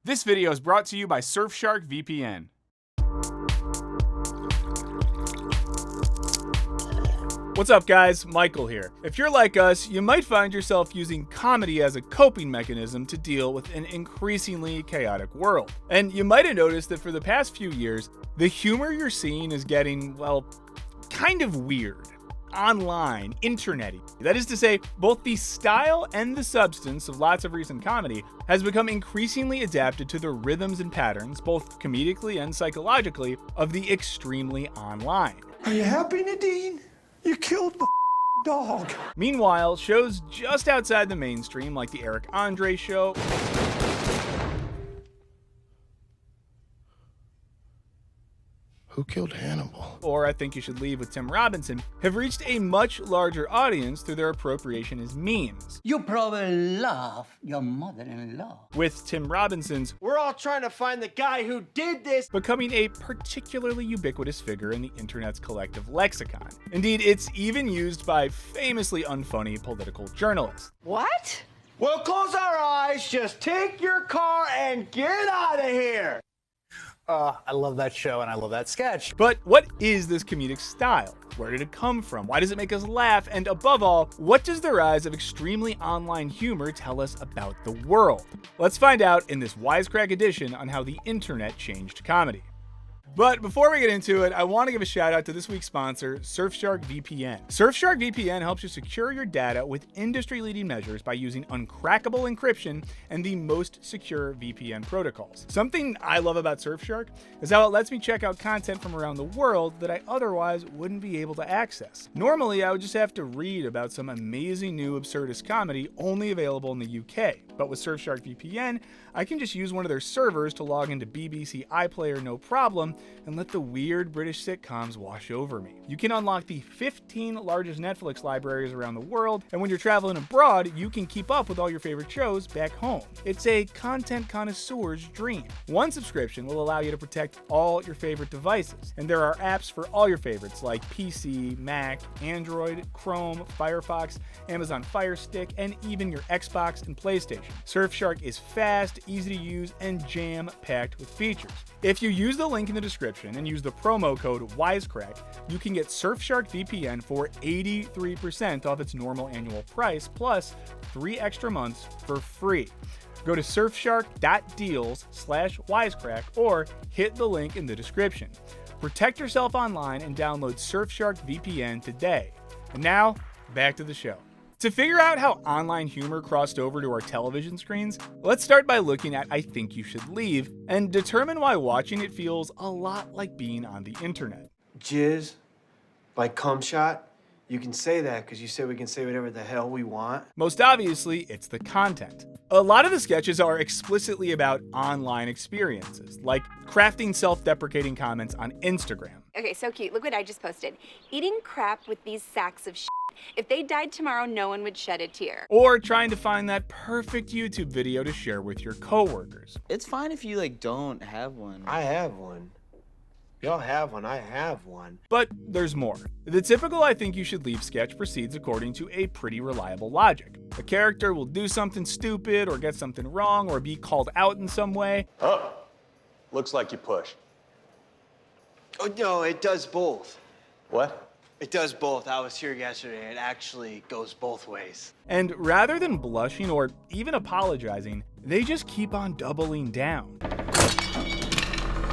This video is brought to you by Surfshark VPN. What's up guys, Michael here. If you're like us, you might find yourself using comedy as a coping mechanism to deal with an increasingly chaotic world. And you might have noticed that for the past few years, the humor you're seeing is getting, well, kind of weird. Online, internety. That is to say, both the style and the substance of lots of recent comedy has become increasingly adapted to the rhythms and patterns, both comedically and psychologically, of the extremely online. Are you happy, Nadine? You killed the dog. Meanwhile, shows just outside the mainstream, like the Eric Andre Show, Who killed Hannibal? or I Think You Should Leave with Tim Robinson, have reached a much larger audience through their appropriation as memes. You probably love your mother-in-law. With Tim Robinson's We're all trying to find the guy who did this. becoming a particularly ubiquitous figure in the internet's collective lexicon. Indeed, it's even used by famously unfunny political journalists. What? Well, close our eyes, just take your car and get out of here. I love that show and I love that sketch. But what is this comedic style? Where did it come from? Why does it make us laugh? And above all, what does the rise of extremely online humor tell us about the world? Let's find out in this Wisecrack Edition on how the internet changed comedy. But before we get into it, I want to give a shout out to this week's sponsor, Surfshark VPN. Surfshark VPN helps you secure your data with industry-leading measures by using uncrackable encryption and the most secure VPN protocols. Something I love about Surfshark is how it lets me check out content from around the world that I otherwise wouldn't be able to access. Normally, I would just have to read about some amazing new absurdist comedy only available in the UK. But with Surfshark VPN, I can just use one of their servers to log into BBC iPlayer no problem and let the weird British sitcoms wash over me. You can unlock the 15 largest Netflix libraries around the world, and when you're traveling abroad, you can keep up with all your favorite shows back home. It's a content connoisseur's dream. One subscription will allow you to protect all your favorite devices, and there are apps for all your favorites like PC, Mac, Android, Chrome, Firefox, Amazon Fire Stick, and even your Xbox and PlayStation. Surfshark is fast, easy to use, and jam-packed with features. If you use the link in the description and use the promo code Wisecrack, you can get Surfshark VPN for 83% off its normal annual price, plus 3 extra months for free. Go to surfshark.deals/wisecrack or hit the link in the description. Protect yourself online and download Surfshark VPN today. And now, back to the show. To figure out how online humor crossed over to our television screens, let's start by looking at I Think You Should Leave and determine why watching it feels a lot like being on the internet. Jizz by cum shot. You can say that because you say we can say whatever the hell we want. Most obviously, it's the content. A lot of the sketches are explicitly about online experiences, like crafting self-deprecating comments on Instagram. Okay, so cute. Look what I just posted. Eating crap with these sacks of shit. If they died tomorrow, no one would shed a tear. Or trying to find that perfect YouTube video to share with your coworkers. It's fine if you don't have one. I have one. Y'all have one, I have one. But there's more. The typical I Think You Should Leave sketch proceeds according to a pretty reliable logic. A character will do something stupid or get something wrong or be called out in some way. Oh, looks like you push. Oh, no, it does both. What? It does both. I was here yesterday. It actually goes both ways. And rather than blushing or even apologizing, they just keep on doubling down.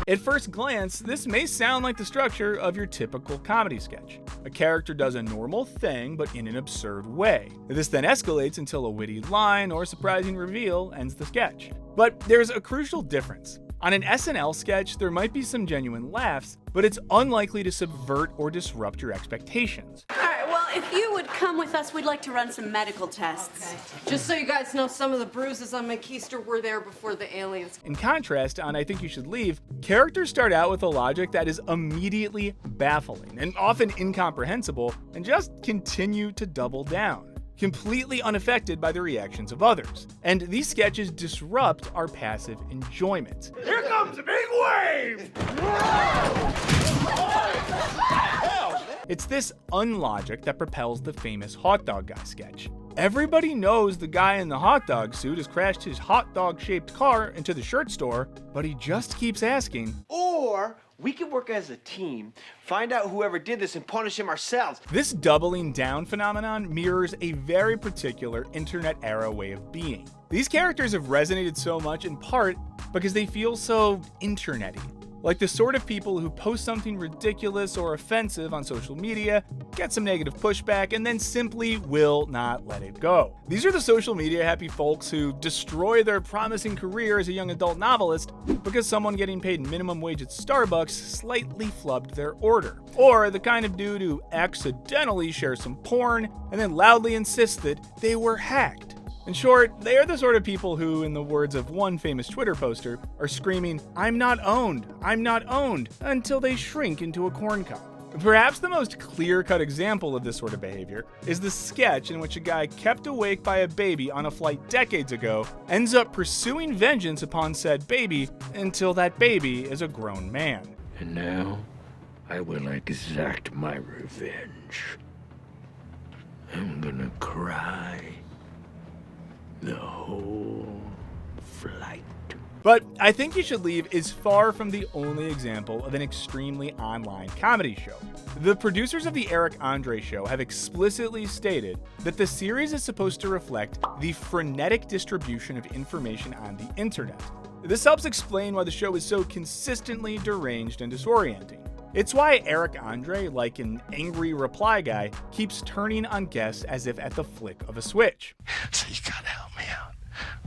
At first glance, this may sound like the structure of your typical comedy sketch. A character does a normal thing, but in an absurd way. This then escalates until a witty line or surprising reveal ends the sketch. But there's a crucial difference. On an SNL sketch, there might be some genuine laughs, but it's unlikely to subvert or disrupt your expectations. All right, well, if you would come with us, we'd like to run some medical tests. Okay. Just so you guys know, some of the bruises on my keister were there before the aliens. In contrast, on I Think You Should Leave, characters start out with a logic that is immediately baffling and often incomprehensible, and just continue to double down, completely unaffected by the reactions of others. And these sketches disrupt our passive enjoyment. Here comes a big wave! It's this unlogic that propels the famous hot dog guy sketch. Everybody knows the guy in the hot dog suit has crashed his hot dog-shaped car into the shirt store, but he just keeps asking. Or we could work as a team, find out whoever did this and punish him ourselves. This doubling down phenomenon mirrors a very particular internet era way of being. These characters have resonated so much in part because they feel so internet-y. Like the sort of people who post something ridiculous or offensive on social media, get some negative pushback, and then simply will not let it go. These are the social media happy folks who destroy their promising career as a young adult novelist because someone getting paid minimum wage at Starbucks slightly flubbed their order. Or the kind of dude who accidentally shares some porn and then loudly insists that they were hacked. In short, they are the sort of people who, in the words of one famous Twitter poster, are screaming, I'm not owned, until they shrink into a corn cob. Perhaps the most clear-cut example of this sort of behavior is the sketch in which a guy kept awake by a baby on a flight decades ago ends up pursuing vengeance upon said baby until that baby is a grown man. And now, I will exact my revenge. I'm gonna cry the whole flight. But I Think You Should Leave is far from the only example of an extremely online comedy show. The producers of The Eric Andre Show have explicitly stated that the series is supposed to reflect the frenetic distribution of information on the internet. This helps explain why the show is so consistently deranged and disorienting. It's why Eric Andre, like an angry reply guy, keeps turning on guests as if at the flick of a switch. So you gotta help me out.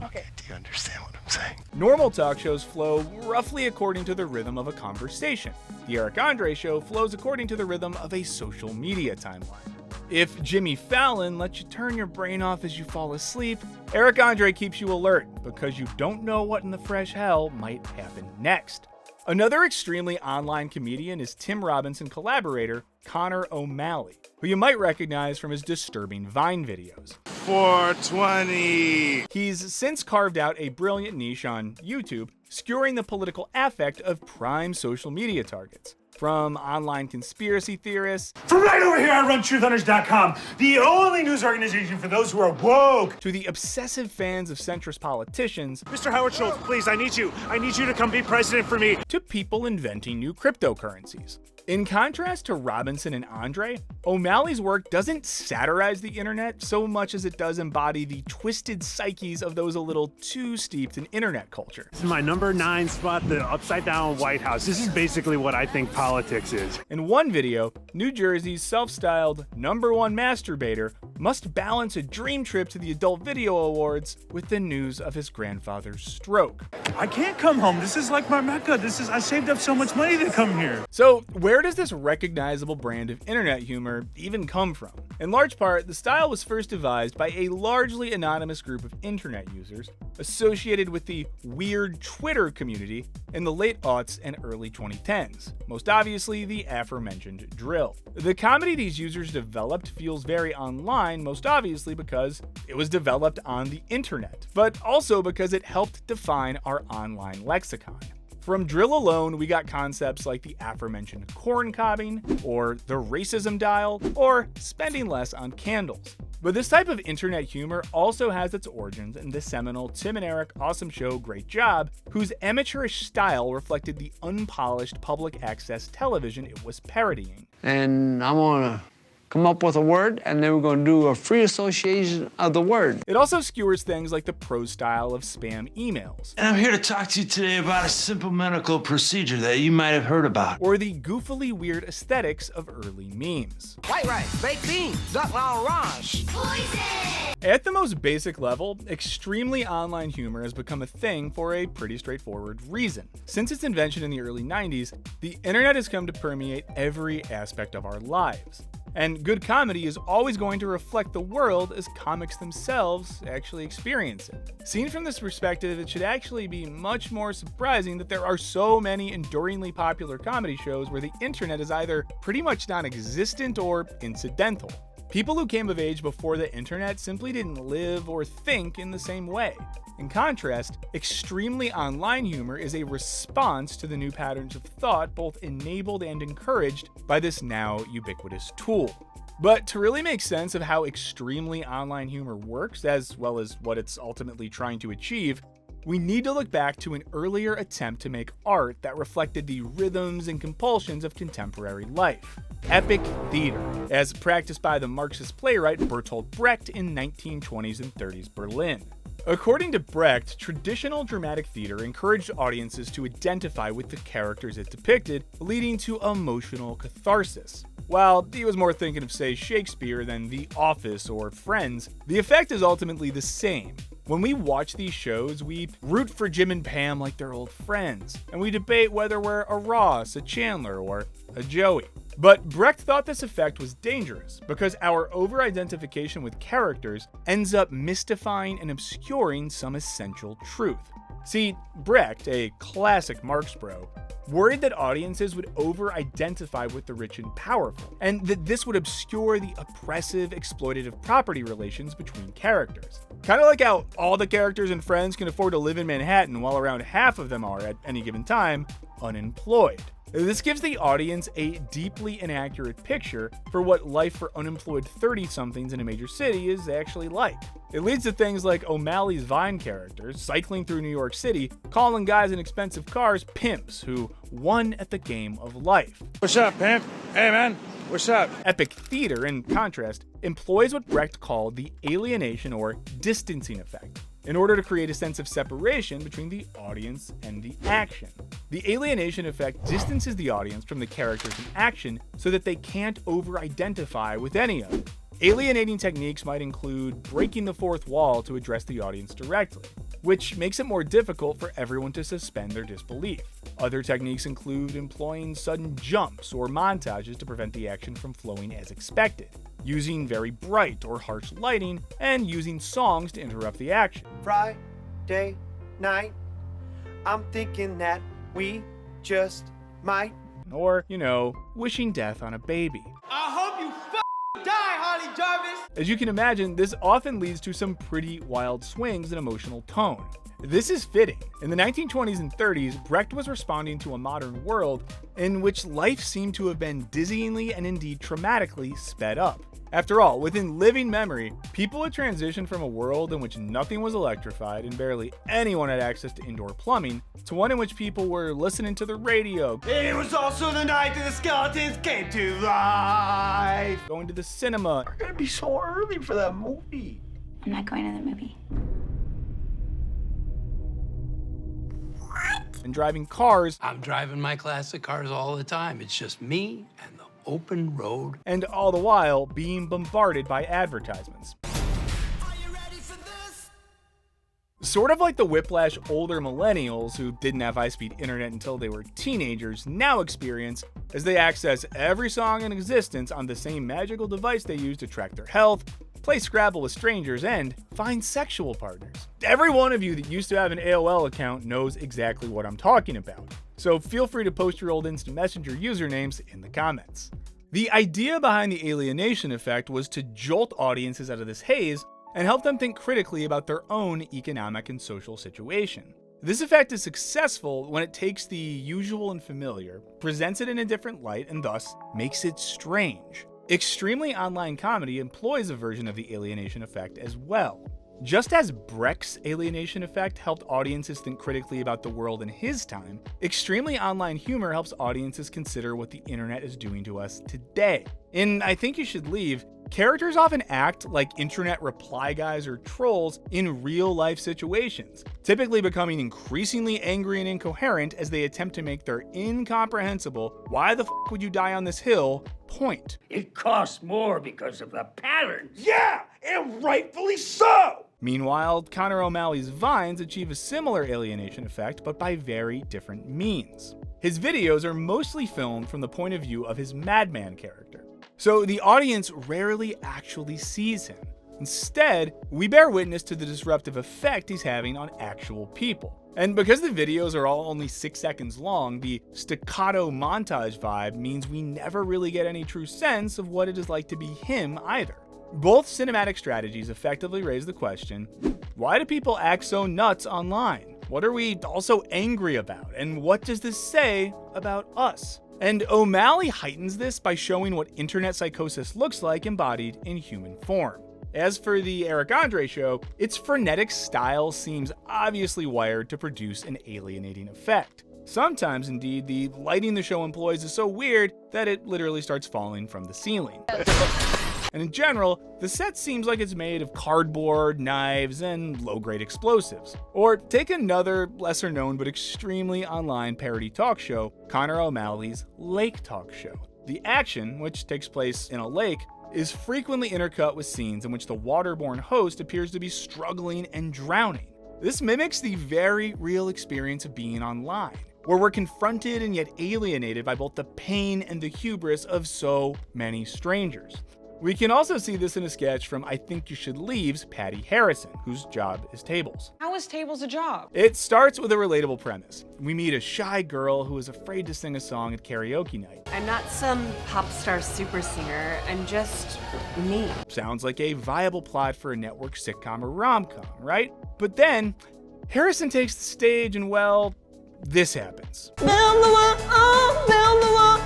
Okay, do you understand what I'm saying? Normal talk shows flow roughly according to the rhythm of a conversation. The Eric Andre Show flows according to the rhythm of a social media timeline. If Jimmy Fallon lets you turn your brain off as you fall asleep, Eric Andre keeps you alert because you don't know what in the fresh hell might happen next. Another extremely online comedian is Tim Robinson collaborator Connor O'Malley, who you might recognize from his disturbing Vine videos. 420! He's since carved out a brilliant niche on YouTube, skewering the political affect of prime social media targets. From online conspiracy theorists, from right over here, I run TruthHunters.com, the only news organization for those who are woke, to the obsessive fans of centrist politicians, Mr. Howard Schultz, please, I need you to come be president for me, to people inventing new cryptocurrencies. In contrast to Robinson and Andre, O'Malley's work doesn't satirize the internet so much as it does embody the twisted psyches of those a little too steeped in internet culture. This is my number 9 spot, the upside down White House. This is basically what I think politics is. In one video, New Jersey's self-styled #1 masturbator must balance a dream trip to the Adult Video Awards with the news of his grandfather's stroke. I can't come home. This is like my Mecca. I saved up so much money to come here. So where does this recognizable brand of internet humor even come from? In large part, the style was first devised by a largely anonymous group of internet users associated with the weird Twitter community in the late aughts and early 2010s, most obviously the aforementioned drill. The comedy these users developed feels very online, most obviously because it was developed on the internet, but also because it helped define our online lexicon. From drill alone, we got concepts like the aforementioned corn cobbing, or the racism dial, or spending less on candles. But this type of internet humor also has its origins in the seminal Tim and Eric awesome show Great Job, whose amateurish style reflected the unpolished public access television it was parodying. And I'm gonna come up with a word, and then we're going to do a free association of the word. It also skewers things like the prose style of spam emails. And I'm here to talk to you today about a simple medical procedure that you might have heard about. Or the goofily weird aesthetics of early memes. White rice, baked beans, duck l'orange. At the most basic level, extremely online humor has become a thing for a pretty straightforward reason. Since its invention in the early 90s, the internet has come to permeate every aspect of our lives. And good comedy is always going to reflect the world as comics themselves actually experience it. Seen from this perspective, it should actually be much more surprising that there are so many enduringly popular comedy shows where the internet is either pretty much non-existent or incidental. People who came of age before the internet simply didn't live or think in the same way. In contrast, extremely online humor is a response to the new patterns of thought both enabled and encouraged by this now ubiquitous tool. But to really make sense of how extremely online humor works, as well as what it's ultimately trying to achieve, we need to look back to an earlier attempt to make art that reflected the rhythms and compulsions of contemporary life: epic theater, as practiced by the Marxist playwright Bertolt Brecht in 1920s and 30s Berlin. According to Brecht, traditional dramatic theater encouraged audiences to identify with the characters it depicted, leading to emotional catharsis. While he was more thinking of, say, Shakespeare than The Office or Friends, the effect is ultimately the same. When we watch these shows, we root for Jim and Pam like they're old friends, and we debate whether we're a Ross, a Chandler, or a Joey. But Brecht thought this effect was dangerous because our over-identification with characters ends up mystifying and obscuring some essential truth. See, Brecht, a classic Marx bro, worried that audiences would over-identify with the rich and powerful, and that this would obscure the oppressive, exploitative property relations between characters. Kind of like how all the characters in Friends can afford to live in Manhattan while around half of them are, at any given time, unemployed. This gives the audience a deeply inaccurate picture for what life for unemployed 30-somethings in a major city is actually like. It leads to things like O'Malley's Vine characters cycling through New York City, calling guys in expensive cars pimps who won at the game of life. What's up, pimp? Hey, man. What's up? Epic theater, in contrast, employs what Brecht called the alienation or distancing effect, in order to create a sense of separation between the audience and the action. The alienation effect distances the audience from the characters in action so that they can't over-identify with any of it. Alienating techniques might include breaking the fourth wall to address the audience directly, which makes it more difficult for everyone to suspend their disbelief. Other techniques include employing sudden jumps or montages to prevent the action from flowing as expected, using very bright or harsh lighting, and using songs to interrupt the action. Friday night, I'm thinking that we just might. Or, wishing death on a baby. I hope you die, Harley Jarvis! As you can imagine, this often leads to some pretty wild swings in emotional tone. This is fitting. In the 1920s and 30s, Brecht was responding to a modern world in which life seemed to have been dizzyingly and indeed traumatically sped up. After all, within living memory, people had transitioned from a world in which nothing was electrified and barely anyone had access to indoor plumbing, to one in which people were listening to the radio. It was also the night that the skeletons came to life! Going to the cinema. We're gonna be so early for that movie. I'm not going to the movie. And driving cars. I'm driving my classic cars all the time. It's just me and the open road. And all the while being bombarded by advertisements. Are you ready for this? Sort of like the whiplash older millennials who didn't have high-speed internet until they were teenagers now experience as they access every song in existence on the same magical device they use to track their health, play Scrabble with strangers, and find sexual partners. Every one of you that used to have an AOL account knows exactly what I'm talking about, so feel free to post your old Instant Messenger usernames in the comments. The idea behind the alienation effect was to jolt audiences out of this haze and help them think critically about their own economic and social situation. This effect is successful when it takes the usual and familiar, presents it in a different light, and thus makes it strange. Extremely online comedy employs a version of the alienation effect as well. Just as Brecht's alienation effect helped audiences think critically about the world in his time, extremely online humor helps audiences consider what the internet is doing to us today. In I Think You Should Leave, characters often act like internet reply guys or trolls in real-life situations, typically becoming increasingly angry and incoherent as they attempt to make their incomprehensible "why the f*** would you die on this hill" point. It costs more because of the patterns. Yeah, and rightfully so! Meanwhile, Connor O'Malley's Vines achieve a similar alienation effect, but by very different means. His videos are mostly filmed from the point of view of his madman character, so the audience rarely actually sees him. Instead, we bear witness to the disruptive effect he's having on actual people. And because the videos are all only 6 seconds long, the staccato montage vibe means we never really get any true sense of what it is like to be him either. Both cinematic strategies effectively raise the question, why do people act so nuts online? What are we all so angry about? And what does this say about us? And O'Malley heightens this by showing what internet psychosis looks like embodied in human form. As for the Eric Andre show, its frenetic style seems obviously wired to produce an alienating effect. Sometimes, indeed, the lighting the show employs is so weird that it literally starts falling from the ceiling. And in general, the set seems like it's made of cardboard, knives, and low-grade explosives. Or take another lesser-known but extremely online parody talk show, Connor O'Malley's Lake Talk Show. The action, which takes place in a lake, is frequently intercut with scenes in which the waterborne host appears to be struggling and drowning. This mimics the very real experience of being online, where we're confronted and yet alienated by both the pain and the hubris of so many strangers. We can also see this in a sketch from I Think You Should Leave's Patty Harrison, whose job is tables. How is tables a job? It starts with a relatable premise. We meet a shy girl who is afraid to sing a song at karaoke night. I'm not some pop star super singer. I'm just me. Sounds like a viable plot for a network sitcom or rom-com, right? But then, Harrison takes the stage and, well, this happens.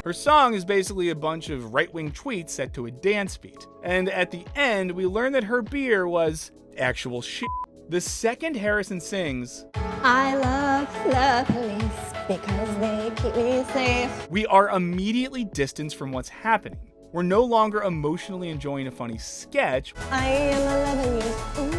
Her song is basically a bunch of right-wing tweets set to a dance beat. And at the end, we learn that her beer was actual shit. The second Harrison sings, I love the police because they keep me safe, we are immediately distanced from what's happening. We're no longer emotionally enjoying a funny sketch. I am 11 years old.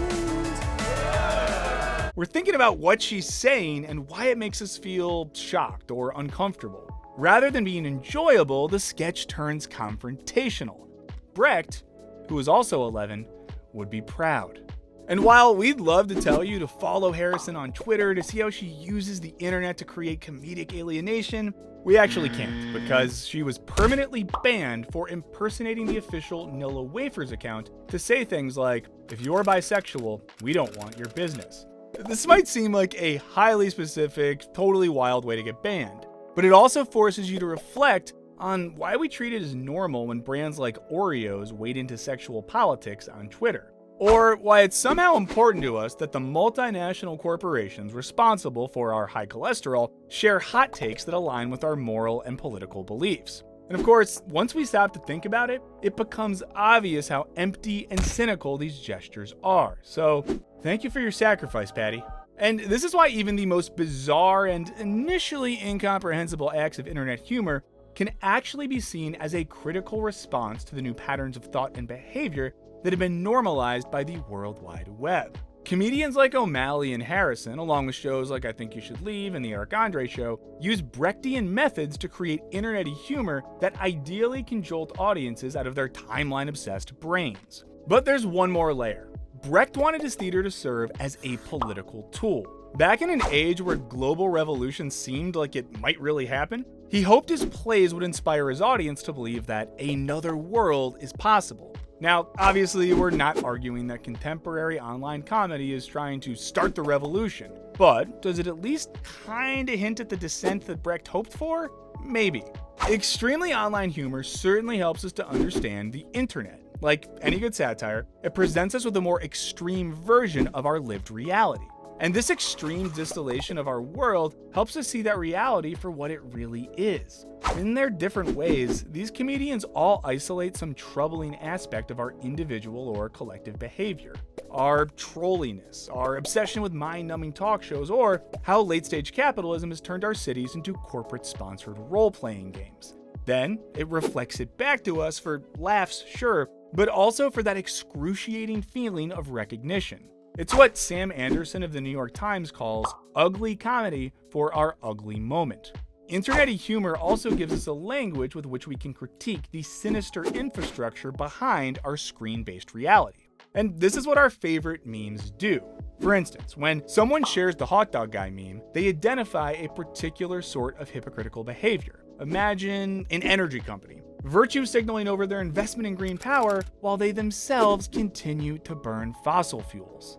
We're thinking about what she's saying and why it makes us feel shocked or uncomfortable. Rather than being enjoyable, the sketch turns confrontational. Brecht, who is also 11, would be proud. And while we'd love to tell you to follow Harrison on Twitter to see how she uses the internet to create comedic alienation, we actually can't, because she was permanently banned for impersonating the official Nilla Wafers account to say things like, if you're bisexual, we don't want your business. This might seem like a highly specific, totally wild way to get banned, but it also forces you to reflect on why we treat it as normal when brands like Oreos wade into sexual politics on Twitter. Or why it's somehow important to us that the multinational corporations responsible for our high cholesterol share hot takes that align with our moral and political beliefs. And of course, once we stop to think about it, it becomes obvious how empty and cynical these gestures are. So, thank you for your sacrifice, Patty. And this is why even the most bizarre and initially incomprehensible acts of internet humor can actually be seen as a critical response to the new patterns of thought and behavior that have been normalized by the World Wide Web. Comedians like O'Malley and Harrison, along with shows like I Think You Should Leave and The Eric Andre Show, use Brechtian methods to create internet-y humor that ideally can jolt audiences out of their timeline-obsessed brains. But there's one more layer. Brecht wanted his theater to serve as a political tool. Back in an age where global revolution seemed like it might really happen, he hoped his plays would inspire his audience to believe that another world is possible. Now, obviously, we're not arguing that contemporary online comedy is trying to start the revolution, but does it at least kinda hint at the dissent that Brecht hoped for? Maybe. Extremely online humor certainly helps us to understand the internet. Like any good satire, it presents us with a more extreme version of our lived reality. And this extreme distillation of our world helps us see that reality for what it really is. In their different ways, these comedians all isolate some troubling aspect of our individual or collective behavior. Our trolliness, our obsession with mind-numbing talk shows, or how late-stage capitalism has turned our cities into corporate-sponsored role-playing games. Then, it reflects it back to us for laughs, sure, but also for that excruciating feeling of recognition. It's what Sam Anderson of the New York Times calls ugly comedy for our ugly moment. Internet-y humor also gives us a language with which we can critique the sinister infrastructure behind our screen-based reality. And this is what our favorite memes do. For instance, when someone shares the hot dog guy meme, they identify a particular sort of hypocritical behavior. Imagine an energy company, virtue signaling over their investment in green power while they themselves continue to burn fossil fuels.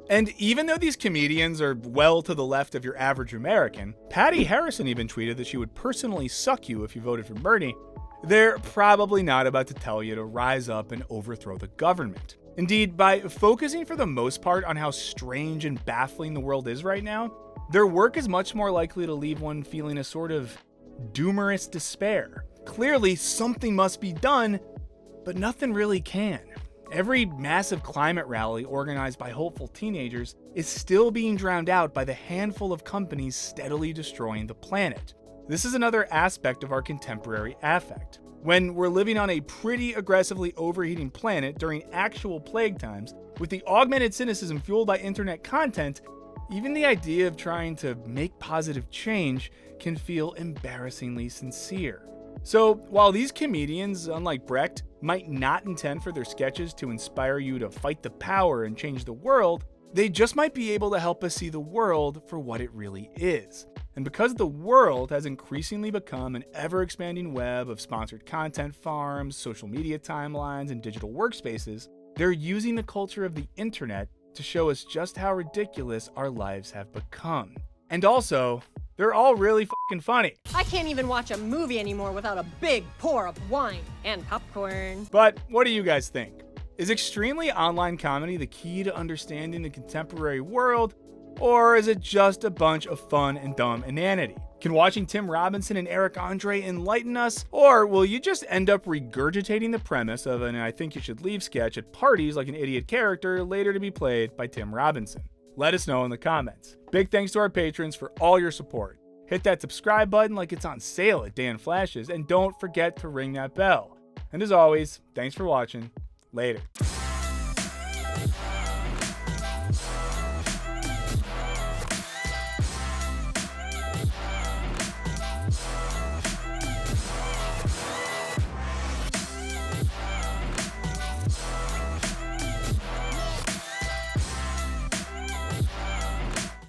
And even though these comedians are well to the left of your average American, Patty Harrison even tweeted that she would personally suck you if you voted for Bernie, they're probably not about to tell you to rise up and overthrow the government. Indeed, by focusing for the most part on how strange and baffling the world is right now, their work is much more likely to leave one feeling a sort of doomorous despair. Clearly, something must be done, but nothing really can. Every massive climate rally organized by hopeful teenagers is still being drowned out by the handful of companies steadily destroying the planet. This is another aspect of our contemporary affect. When we're living on a pretty aggressively overheating planet during actual plague times, with the augmented cynicism fueled by internet content, even the idea of trying to make positive change can feel embarrassingly sincere. So, while these comedians, unlike Brecht, might not intend for their sketches to inspire you to fight the power and change the world, they just might be able to help us see the world for what it really is. And because the world has increasingly become an ever-expanding web of sponsored content farms, social media timelines, and digital workspaces, they're using the culture of the internet to show us just how ridiculous our lives have become. And also, they're all really fucking funny. I can't even watch a movie anymore without a big pour of wine and popcorn. But what do you guys think? Is extremely online comedy the key to understanding the contemporary world, or is it just a bunch of fun and dumb inanity? Can watching Tim Robinson and Eric Andre enlighten us, or will you just end up regurgitating the premise of an I Think You Should Leave sketch at parties like an idiot character later to be played by Tim Robinson? Let us know in the comments. Big thanks to our patrons for all your support. Hit that subscribe button like it's on sale at Dan Flash's, and don't forget to ring that bell. And as always, thanks for watching. Later.